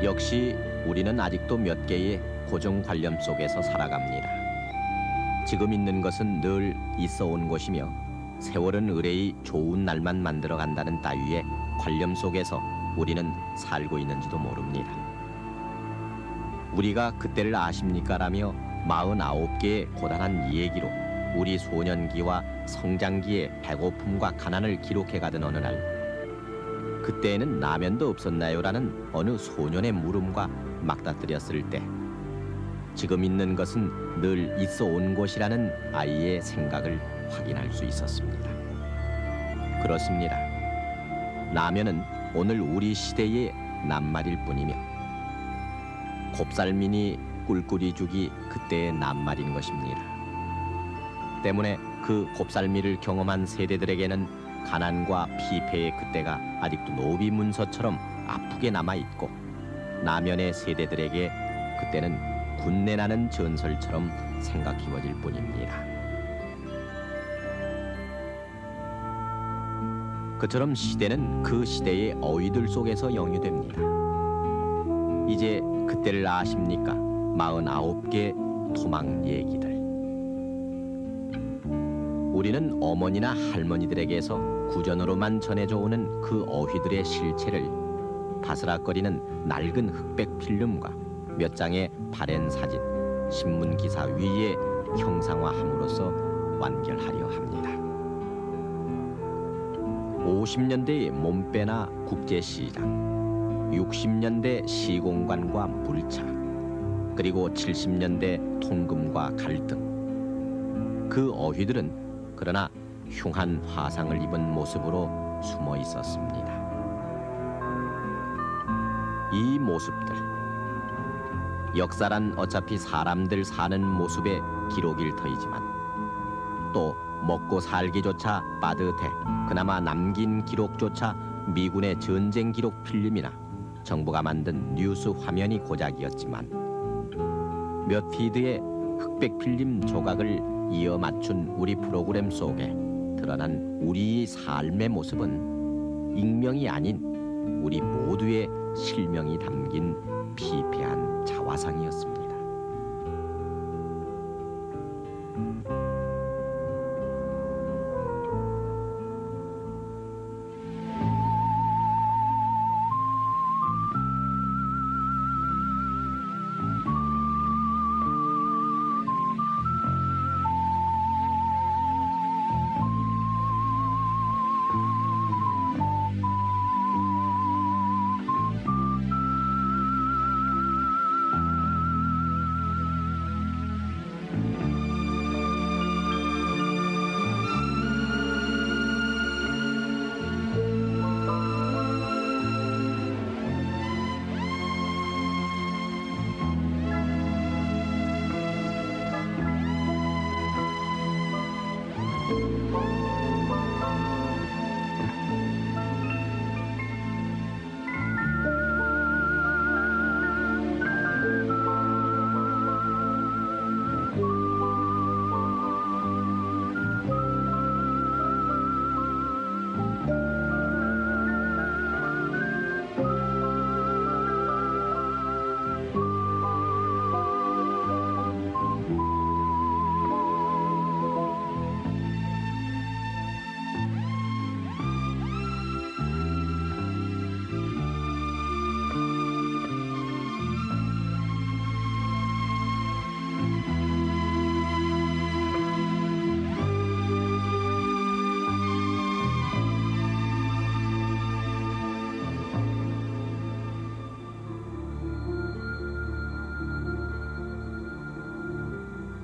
역시 우리는 아직도 몇 개의 고정관념 속에서 살아갑니다. 지금 있는 것은 늘 있어 온 것이며 세월은 의뢰의 좋은 날만 만들어 간다는 따위의 관념 속에서 우리는 살고 있는지도 모릅니다. 우리가 그때를 아십니까? 라며 49개의 고단한 이야기로 우리 소년기와 성장기의 배고픔과 가난을 기록해가던 어느 날, 그때에는 라면도 없었나요? 라는 어느 소년의 물음과 맞닥뜨렸을 때 지금 있는 것은 늘 있어 온 것이라는 아이의 생각을 확인할 수 있었습니다. 그렇습니다. 라면은 오늘 우리 시대의 낱말일 뿐이며 곱살미니 꿀꿀이죽이 그때의 낱말인 것입니다. 때문에 그 곱살미를 경험한 세대들에게는 가난과 피폐의 그때가 아직도 노비문서처럼 아프게 남아있고, 라면의 세대들에게 그때는 군내나는 전설처럼 생각해워질 뿐입니다. 그처럼 시대는 그 시대의 어휘들 속에서 영유됩니다. 이제 그때를 아십니까? 49개 토막 얘기들. 우리는 어머니나 할머니들에게서 구전으로만 전해져 오는 그 어휘들의 실체를 바스락거리는 낡은 흑백 필름과 몇 장의 바랜 사진, 신문 기사 위에 형상화함으로써 완결하려 합니다. 50년대의 몸빼나 국제시장, 60년대 시공간과 물차, 그리고 70년대 통금과 갈등. 그 어휘들은 그러나 흉한 화상을 입은 모습으로 숨어 있었습니다. 이 모습들, 역사란 어차피 사람들 사는 모습의 기록일 터이지만 또 먹고 살기조차 빠듯해 그나마 남긴 기록조차 미군의 전쟁 기록 필름이나 정부가 만든 뉴스 화면이 고작이었지만 몇 피드의 흑백 필름 조각을 이어 맞춘 우리 프로그램 속에 드러난 우리의 삶의 모습은 익명이 아닌 우리 모두의 실명이 담긴 피폐한 자화상이었습니다.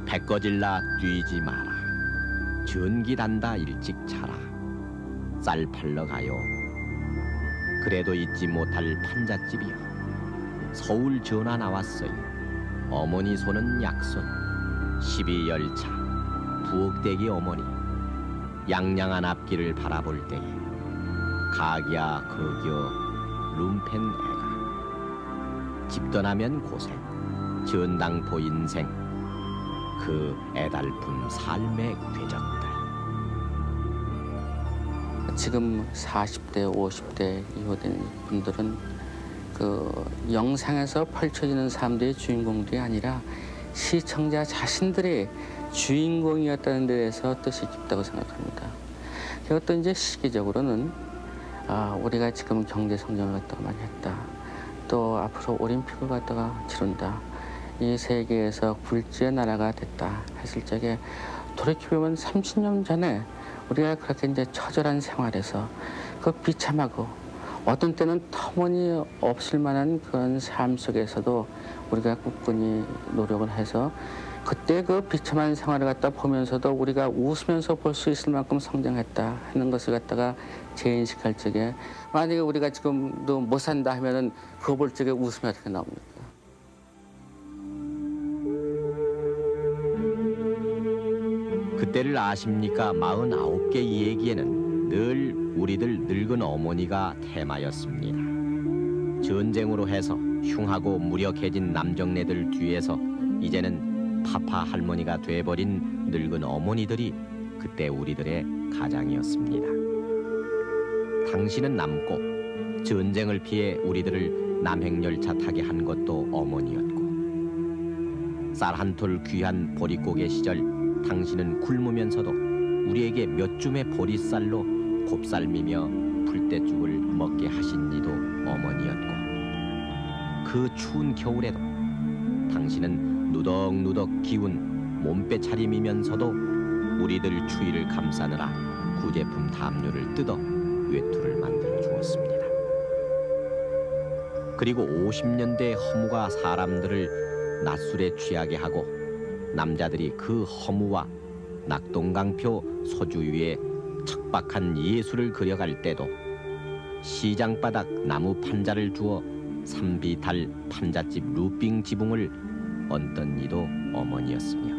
배꺼질라 뛰지 마라. 전기 단다 일찍 차라. 쌀 팔러 가요. 그래도 잊지 못할 판잣집이여. 서울 전화 나왔어요. 어머니 손은 약손. 12열차 부엌대기 어머니. 양양한 앞길을 바라볼 때에 가기야 거기여 룸펜 애가. 집 떠나면 고생, 전당포 인생, 그 애달픈 삶의 궤적들. 지금 40대, 50대 이후된 분들은 그 영상에서 펼쳐지는 사람들이 주인공들이 아니라 시청자 자신들이 주인공이었다는 데에서 뜻이 깊다고 생각합니다. 그것도 이제 시기적으로는 우리가 지금 경제 성장을 갖다가 많이 했다. 또 앞으로 올림픽을 갖다가 치른다. 이 세계에서 굴지의 나라가 됐다 했을 적에 돌이켜보면 30년 전에 우리가 그렇게 이제 처절한 생활에서 그 비참하고 어떤 때는 터무니없을 만한 그런 삶 속에서도 우리가 굳건히 노력을 해서 그때 그 비참한 생활을 갖다 보면서도 우리가 웃으면서 볼 수 있을 만큼 성장했다 하는 것을 갖다가 재인식할 적에 만약에 우리가 지금도 못 산다 하면은 그거 볼 적에 웃음이 어떻게 나옵니까? 그때를 아십니까? 49개 이야기에는 늘 우리들 늙은 어머니가 테마였습니다. 전쟁으로 해서 흉하고 무력해진 남정네들 뒤에서 이제는 파파 할머니가 돼버린 늙은 어머니들이 그때 우리들의 가장이었습니다. 당신은 남고 전쟁을 피해 우리들을 남행열차 타게 한 것도 어머니였고 쌀 한 톨 귀한 보릿고개 시절 당신은 굶으면서도 우리에게 몇 줌의 보리쌀로 곱살미며 풀떼죽을 먹게 하신 이도 어머니였고 그 추운 겨울에도 당신은 누덕누덕 기운 몸빼 차림이면서도 우리들 추위를 감싸느라 구제품 담요를 뜯어 외투를 만들어 주었습니다. 그리고 50년대 허무가 사람들을 낮술에 취하게 하고 남자들이 그 허무와 낙동강표 소주 위에 척박한 예술을 그려갈 때도 시장바닥 나무 판자를 주어 삼비달 판잣집 루빙 지붕을 얹던 이도 어머니였으며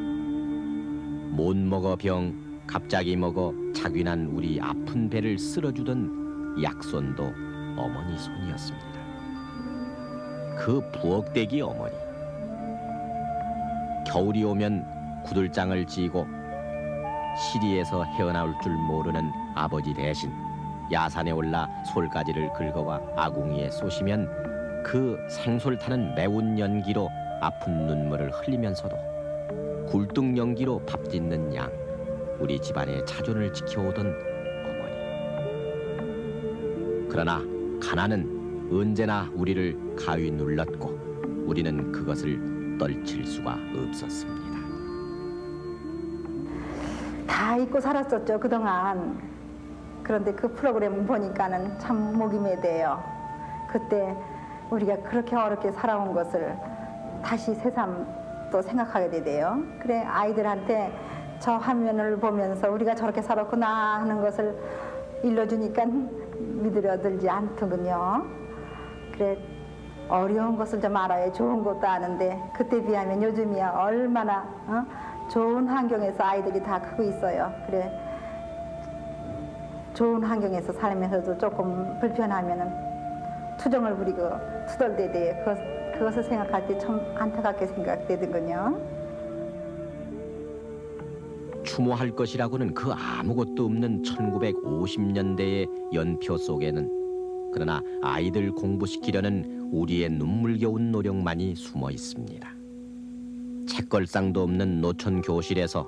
못 먹어 병 갑자기 먹어 자귀난 우리 아픈 배를 쓸어주던 약손도 어머니 손이었습니다. 그 부엌대기 어머니 겨울이 오면 구들장을 지고 시리에서 헤어나올 줄 모르는 아버지 대신 야산에 올라 솔가지를 긁어와 아궁이에 쏘시면 그 생솔 타는 매운 연기로 아픈 눈물을 흘리면서도 굴뚝 연기로 밥 짓는 양 우리 집안의 자존을 지켜오던 어머니. 그러나 가난은 언제나 우리를 가위 눌렀고 우리는 그것을 떨칠 수가 없었습니다. 다 잊고 살았었죠 그동안. 그런데 그 프로그램 보니까는 참 목이 메대요. 그때 우리가 그렇게 어렵게 살아온 것을 다시 새삼 또 생각하게 되대요. 그래 아이들한테 저 화면을 보면서 우리가 저렇게 살았구나 하는 것을 일러주니까 믿으려들지 않더군요. 그래 어려운 것을 좀 알아야 좋은 것도 아는데 그때 비하면 요즘이야 얼마나 좋은 환경에서 아이들이 다 크고 있어요. 그래 좋은 환경에서 살면서도 조금 불편하면은 투정을 부리고 투덜대대 그것을 생각할 때 참 안타깝게 생각되더군요. 추모할 것이라고는 그 아무것도 없는 1950년대의 연표 속에는 그러나 아이들 공부시키려는 우리의 눈물겨운 노력만이 숨어 있습니다. 책걸상도 없는 노천 교실에서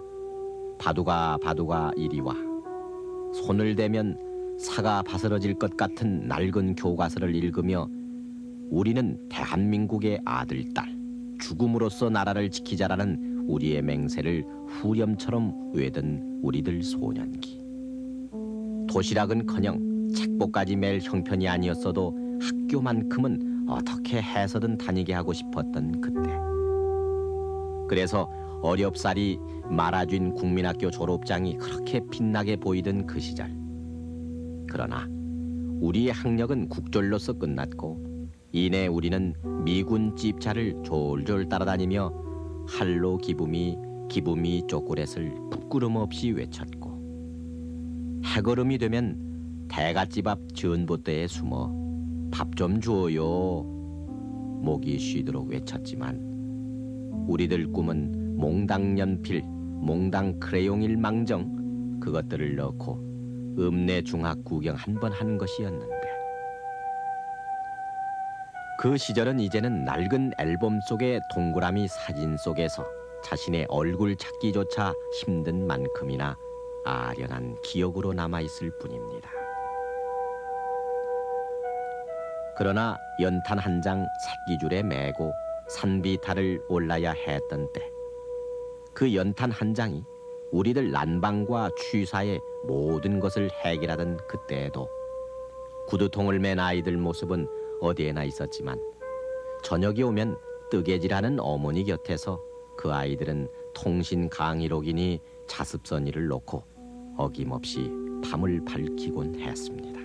바둑아 이리와 손을 대면 사가 바스러질 것 같은 낡은 교과서를 읽으며 우리는 대한민국의 아들, 딸, 죽음으로써 나라를 지키자라는 우리의 맹세를 후렴처럼 외던 우리들 소년기. 도시락은커녕 책복까지 맬 형편이 아니었어도 학교만큼은 어떻게 해서든 다니게 하고 싶었던 그때. 그래서 어렵사리 말아준 국민학교 졸업장이 그렇게 빛나게 보이던 그 시절. 그러나 우리의 학력은 국졸로서 끝났고 이내 우리는 미군 찝차를 졸졸 따라다니며 할로 기부미 쪼꼬렛을 부끄럼 없이 외쳤고 해걸음이 되면 대갓집 앞 전봇대에 숨어 밥 좀 주어요 목이 쉬도록 외쳤지만 우리들 꿈은 몽당 연필, 몽당 크레용일 망정 그것들을 넣고 읍내 중학 구경 한 번 한 것이었는데 그 시절은 이제는 낡은 앨범 속의 동그라미 사진 속에서 자신의 얼굴 찾기조차 힘든 만큼이나 아련한 기억으로 남아있을 뿐입니다. 그러나 연탄 한 장 새끼줄에 매고 산비탈을 올라야 했던 때, 그 연탄 한 장이 우리들 난방과 취사의 모든 것을 해결하던 그때에도 구두통을 맨 아이들 모습은 어디에나 있었지만, 저녁이 오면 뜨개질하는 어머니 곁에서 그 아이들은 통신 강의록이니 자습선이를 놓고 어김없이 밤을 밝히곤 했습니다.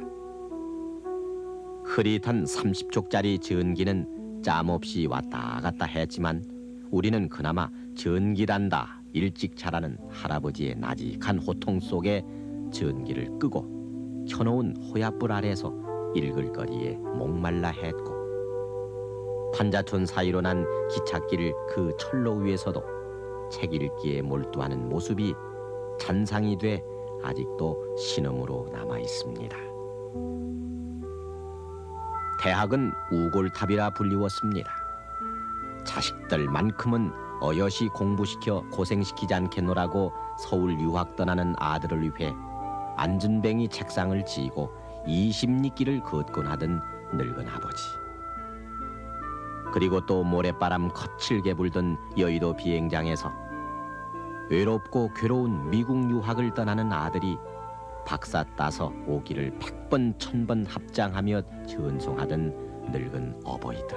흐릿한 30촉짜리 전기는 짬없이 왔다 갔다 했지만 우리는 그나마 전기단다 일찍 자라는 할아버지의 나직한 호통 속에 전기를 끄고 켜놓은 호야불 아래서 읽을 거리에 목말라 했고, 판자촌 사이로 난 기찻길 그 철로 위에서도 책 읽기에 몰두하는 모습이 잔상이 돼 아직도 신음으로 남아 있습니다. 대학은 우골탑이라 불리웠습니다. 자식들만큼은 어여시 공부시켜 고생시키지 않겠노라고 서울 유학 떠나는 아들을 위해 안전뱅이 책상을 지고 20리길을 걷곤 하던 늙은 아버지. 그리고 또 모래바람 거칠게 불던 여의도 비행장에서 외롭고 괴로운 미국 유학을 떠나는 아들이 박사 따서 오기를 100번 1000번 합장하며 전송하던 늙은 어버이들.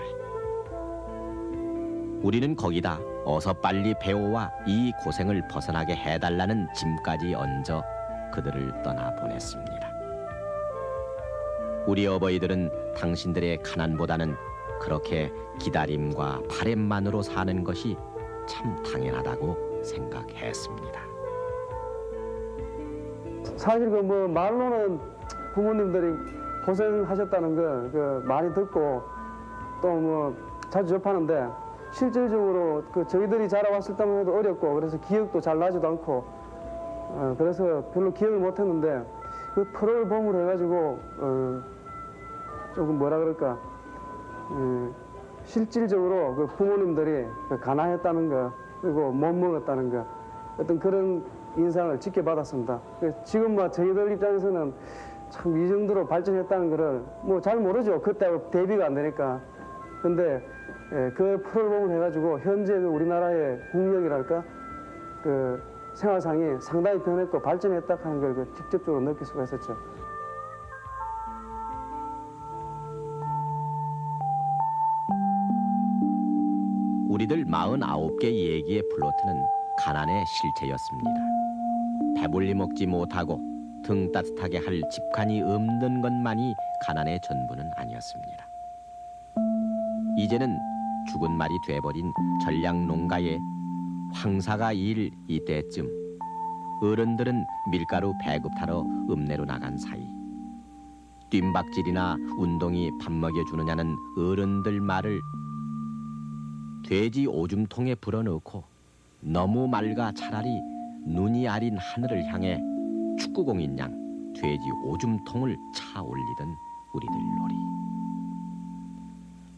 우리는 거기다 어서 빨리 배워와 이 고생을 벗어나게 해달라는 짐까지 얹어 그들을 떠나보냈습니다. 우리 어버이들은 당신들의 가난보다는 그렇게 기다림과 바램만으로 사는 것이 참 당연하다고 생각했습니다. 사실 그 뭐 말로는 부모님들이 고생하셨다는 거 많이 듣고 또 뭐 자주 접하는데, 실질적으로 그 저희들이 자라왔을 때만 해도 어렵고 그래서 기억도 잘 나지도 않고 그래서 별로 기억을 못했는데, 그 프로를 봄으로 해가지고 조금 뭐라 그럴까, 실질적으로 그 부모님들이 그 가난했다는 거 그리고 못 먹었다는 거 어떤 그런 인상을 짙게 받았습니다. 지금 뭐 저희들 입장에서는 참 이 정도로 발전했다는 거를 뭐 잘 모르죠. 그때 대비가 안 되니까. 근데 그 프로그램을 해가지고 현재 우리나라의 국력이랄까 그 생활상이 상당히 변했고 발전했다 하는 걸 직접적으로 느낄 수가 있었죠. 우리들 49개 얘기의 플로트는 가난의 실체였습니다. 배불리 먹지 못하고 등 따뜻하게 할 집칸이 없는 것만이 가난의 전부는 아니었습니다. 이제는 죽은 말이 돼버린 전량 농가에 황사가 일 이때쯤 어른들은 밀가루 배급 타러 읍내로 나간 사이 뜀박질이나 운동이 밥 먹여주느냐는 어른들 말을 돼지 오줌통에 불어넣고 너무 맑아 차라리 눈이 아린 하늘을 향해 축구공인 양 돼지 오줌통을 차 올리던 우리들 놀이.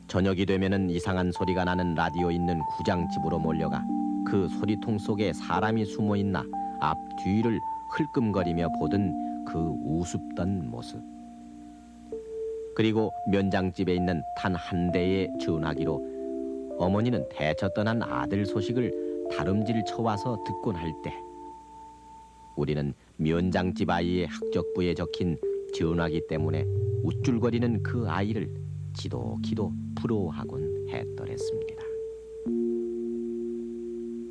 저녁이 되면은 이상한 소리가 나는 라디오 있는 구장집으로 몰려가 그 소리통 속에 사람이 숨어있나 앞 뒤를 흘끔거리며 보던 그 우습던 모습. 그리고 면장집에 있는 단 한 대의 전화기로 어머니는 대처 떠난 아들 소식을 다름질 쳐와서 듣곤 할 때 우리는 면장집 아이의 학적부에 적힌 전화기 때문에 우쭐거리는 그 아이를 지독히도 부러워하곤 했더랬습니다.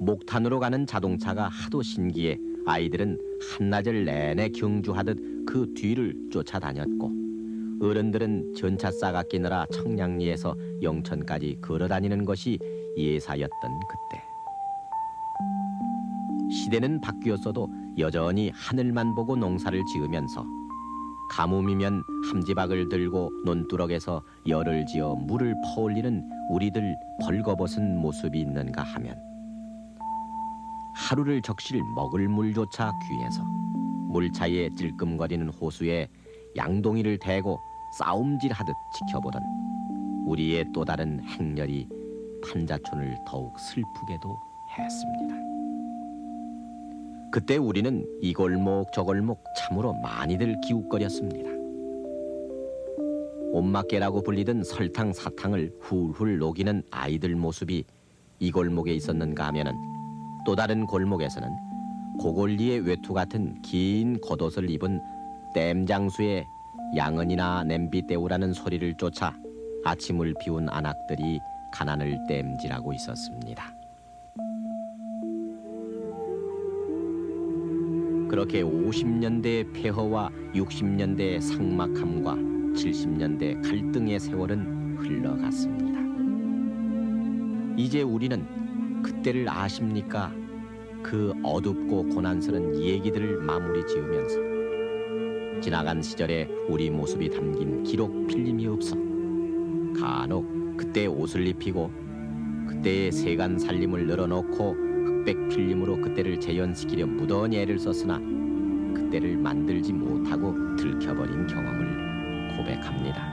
목탄으로 가는 자동차가 하도 신기해 아이들은 한나절 내내 경주하듯 그 뒤를 쫓아다녔고, 어른들은 전차 싸가 끼느라 청량리에서 영천까지 걸어다니는 것이 예사였던 그때. 시대는 바뀌었어도 여전히 하늘만 보고 농사를 지으면서 가뭄이면 함지박을 들고 논두럭에서 열을 지어 물을 퍼올리는 우리들 벌거벗은 모습이 있는가 하면 하루를 적실 먹을 물조차 귀해서 물차에 찔끔거리는 호수에 양동이를 대고 싸움질하듯 지켜보던 우리의 또 다른 행렬이 판자촌을 더욱 슬프게도 했습니다. 그때 우리는 이 골목 저 골목 참으로 많이들 기웃거렸습니다. 옴막개라고 불리던 설탕 사탕을 훌훌 녹이는 아이들 모습이 이 골목에 있었는가 하면은 또 다른 골목에서는 고골리의 외투 같은 긴 겉옷을 입은 땜장수의 양은이나 냄비 때우라는 소리를 쫓아 아침을 비운 안악들이 가난을 땜질하고 있었습니다. 그렇게 50년대의 폐허와 60년대의 삭막함과 70년대 갈등의 세월은 흘러갔습니다. 이제 우리는 그때를 아십니까? 그 어둡고 고난스런 얘기들을 마무리 지으면서 지나간 시절의 우리 모습이 담긴 기록 필름이 없어 간혹 그때 옷을 입히고 그때의 세간 살림을 늘어놓고 흑백 필름으로 그때를 재현시키려 무더운 애를 썼으나 그때를 만들지 못하고 들켜버린 경험을 고백합니다.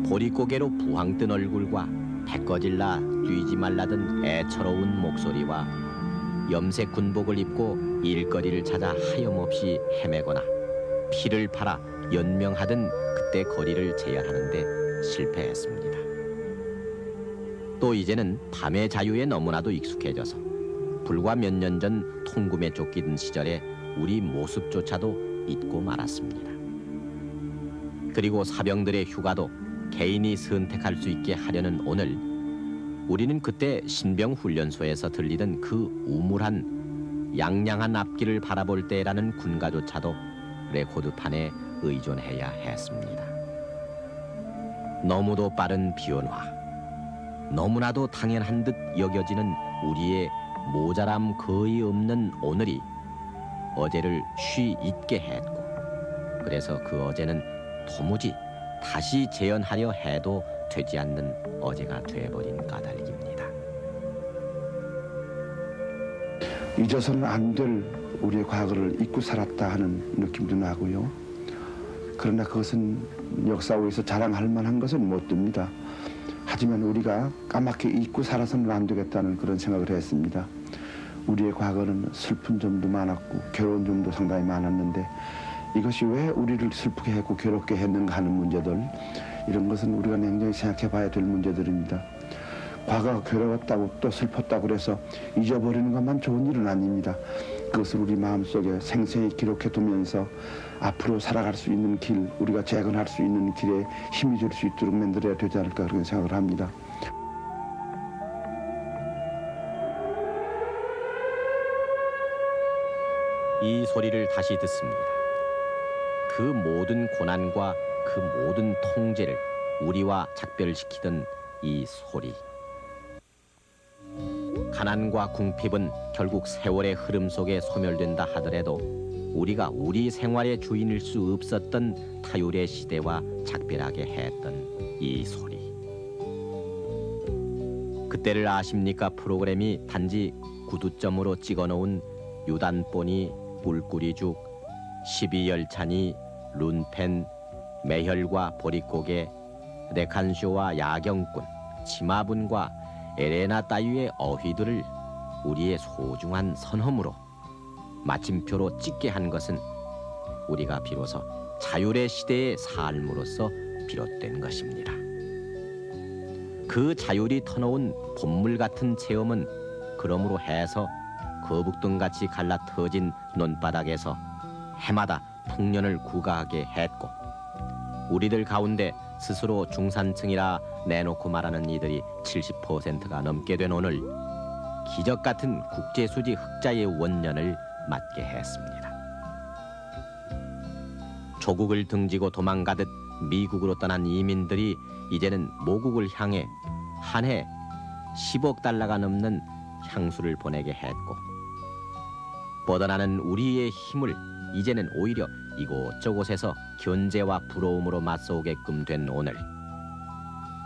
보릿고개로 부황 뜬 얼굴과 배꺼질라 뛰지 말라던 애처로운 목소리와 염색 군복을 입고 일거리를 찾아 하염없이 헤매거나 피를 팔아 연명하던 그때 거리를 재현하는데 실패했습니다. 또 이제는 밤의 자유에 너무나도 익숙해져서 불과 몇 년 전 통금에 쫓기던 시절에 우리 모습조차도 잊고 말았습니다. 그리고 사병들의 휴가도 개인이 선택할 수 있게 하려는 오늘 우리는 그때 신병훈련소에서 들리던 그 우물한 양양한 앞길을 바라볼 때라는 군가조차도 레코드판에 의존해야 했습니다. 너무도 빠른 변화, 너무나도 당연한 듯 여겨지는 우리의 모자람 거의 없는 오늘이 어제를 쉬 잊게 했고 그래서 그 어제는 도무지 다시 재현하려 해도 되지 않는 어제가 돼버린 까닭입니다. 잊어서는 안 될 우리의 과거를 잊고 살았다 하는 느낌도 나고요. 그러나 그것은 역사에서 자랑할 만한 것은 못 됩니다. 하지만 우리가 까맣게 잊고 살아서는 안 되겠다는 그런 생각을 했습니다. 우리의 과거는 슬픈 점도 많았고 괴로운 점도 상당히 많았는데 이것이 왜 우리를 슬프게 했고 괴롭게 했는가 하는 문제들, 이런 것은 우리가 냉정히 생각해 봐야 될 문제들입니다. 과거가 괴로웠다고 또 슬펐다고 그래서 잊어버리는 것만 좋은 일은 아닙니다. 그것을 우리 마음속에 생생히 기록해 두면서 앞으로 살아갈 수 있는 길, 우리가 재건할 수 있는 길에 힘이 될 수 있도록 만들어야 되지 않을까 그런 생각을 합니다. 이 소리를 다시 듣습니다. 그 모든 고난과 그 모든 통제를 우리와 작별시키던 이 소리. 가난과 궁핍은 결국 세월의 흐름 속에 소멸된다 하더라도 우리가 우리 생활의 주인일 수 없었던 타율의 시대와 작별하게 했던 이 소리. 그때를 아십니까? 프로그램이 단지 구두점으로 찍어놓은 유단보니, 뿔꾸리죽, 12열찬이, 룬펜, 매혈과 보릿고개, 네칸쇼와 야경꾼, 치마분과 에레나 따위의 어휘들을 우리의 소중한 선험으로 마침표로 찍게 한 것은 우리가 비로소 자율의 시대의 삶으로서 비롯된 것입니다. 그 자율이 터놓은 본물 같은 체험은 그러므로 해서 거북등같이 갈라 터진 논바닥에서 해마다 풍년을 구가하게 했고 우리들 가운데 스스로 중산층이라 내놓고 말하는 이들이 70%가 넘게 된 오늘 기적 같은 국제수지 흑자의 원년을 맞게 했습니다. 조국을 등지고 도망가듯 미국으로 떠난 이민들이 이제는 모국을 향해 한 해 10억 달러가 넘는 향수를 보내게 했고 뻗어나는 우리의 힘을 이제는 오히려 이곳저곳에서 견제와 부러움으로 맞서오게끔 된 오늘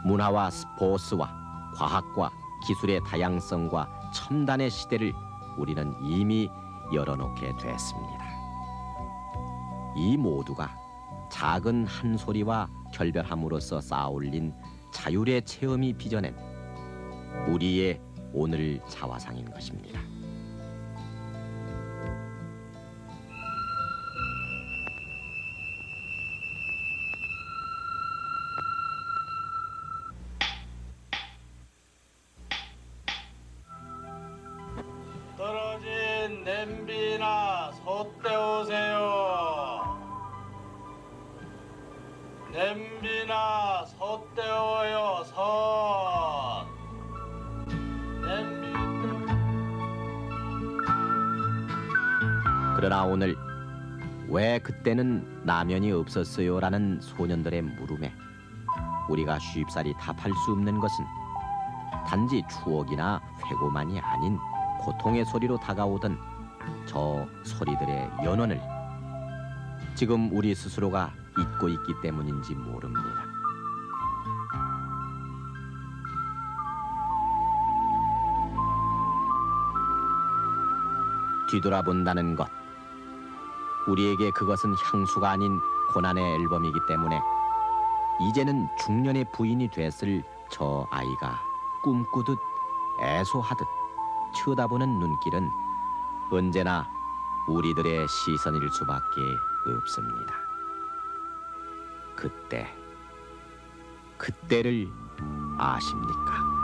문화와 스포츠와 과학과 기술의 다양성과 첨단의 시대를 우리는 이미 열어놓게 됐습니다. 이 모두가 작은 한 소리와 결별함으로써 쌓아올린 자율의 체험이 빚어낸 우리의 오늘 자화상인 것입니다. 떨어진 냄비나 솥 떼오세요. 냄비나 솥 떼어요. 솥. 냄비. 그러나 오늘 왜 그때는 라면이 없었어요라는 소년들의 물음에 우리가 쉽사리 답할 수 없는 것은 단지 추억이나 회고만이 아닌 고통의 소리로 다가오던 저 소리들의 연원을 지금 우리 스스로가 잊고 있기 때문인지 모릅니다. 뒤돌아본다는 것, 우리에게 그것은 향수가 아닌 고난의 앨범이기 때문에 이제는 중년의 부인이 됐을 저 아이가 꿈꾸듯 애소하듯 쳐다보는 눈길은 언제나 우리들의 시선일 수밖에 없습니다. 그때를 아십니까?